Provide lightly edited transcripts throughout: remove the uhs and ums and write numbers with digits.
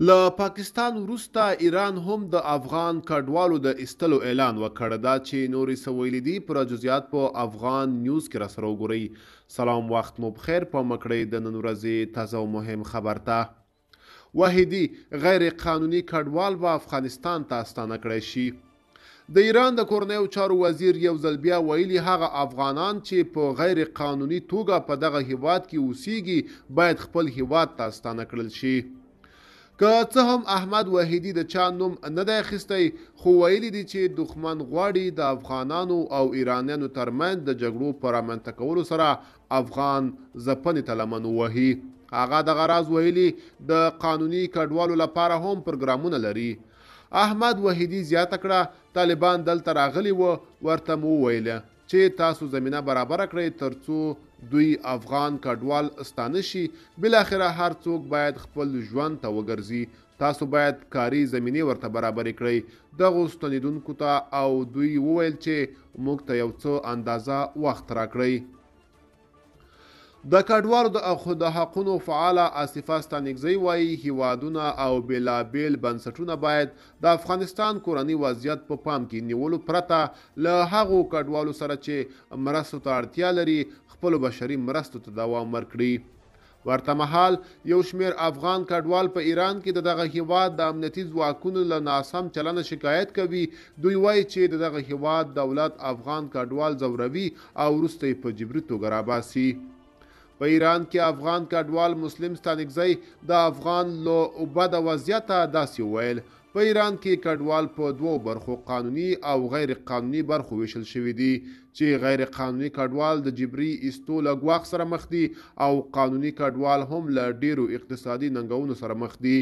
له پاکستان وروسته ایران هم د افغان کډوالو د ایستلو اعلان وکړ. دا چې نورې څه ویلي دي پوره جزئیات په افغان نیوز کې راسره وګورئ. سلام، وخت مو بخیر. په مکړئ د نن ورځې تازه او مهم خبر ته. واحدي غیر قانوني کډوال به افغانستان ته ستانه کړی شي. د ایران د کورنیو چارو وزیر یو ځل بیا ویلي هغه افغانان چې په غیر قانوني توګه په دغه هیواد کې اوسیږي باید خپل هیواد ته ستانه کړل شي. که څه هم احمد وحیدي د چا نوم نه دی اخیستی، خو ویلي دي چې دښمن غواړي د افغانانو او ایرانیانو ترمنځ د جګړو په رامنځته کولو سره افغان ځپنې ته لمن ووهي. هغه دغه راز ویلي د قانوني کډوالو لپاره هم پروګرامونه لري. احمد وحیدي زیاته کړه طالبان دلته راغلي وو، ورته مو وویله چې تاسو زمینه برابره کړئ ترڅو دوی افغان کډوال ستانه شي. بالاخره هر څوک باید خپل ژوند ته وګرځي. تاسو باید کاري زمینې ورته برابرې کړئ دغو ستنېدونکو ته، او دوی وویل چې موږ ته یو څه اندازه وخت راکړئ. د کډوالو د حقونو فعاله آصفه ستانکزی وایي هیوادونه او بېلابېل بنسټونه باید د افغانستان کورني وضعیت په پام کې نیولو پرته له هغو کډوالو سره چې مرستو ته اړتیا لري خپلو بشري مرستو ته دوام ورکړي. ورته مهال یو شمېر افغان کډوال په ایران کې د دغه هیواد د امنیتي ځواکونو له ناسم چلنه شکایت کوي. دوی وایي چې د دغه هیواد دولت افغان کډوال ځوروي او وروسته یې په جبري توګه راباسي. په ایران کې افغان کډوال مسلم ستانکزی د افغان له بده وضعیته داسې وویل. په ایران کې کډوال په دوو برخو قانوني او غیر قانوني برخو ویشل شوي دي، چې غیر قانوني کډوال د جبري ایستو له ګواښ سره مخ دي او قانوني کډوال هم له ډیرو اقتصادي ننګونو سره مخ دي.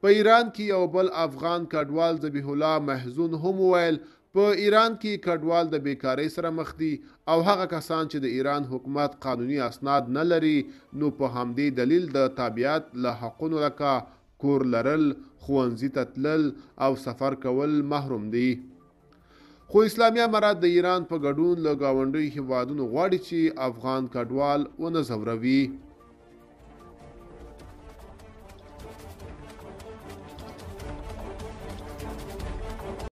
په ایران کې یو بل افغان کډوال ذبیح الله محزون هم وویل په ایران کې کډوال د بیکارۍ سره مخ دي او هغه کسان چې د ایران حکومت قانوني اسناد نه لري نو په همدې دلیل د تابعیت له حقونو لکه کور لرل، ښوونځي ته تلل او سفر کول محروم دي. خو اسلامي امارات د ایران په ګډون له ګاونډیو هیوادونو غواړي چې افغان کډوال ونه ځوروي.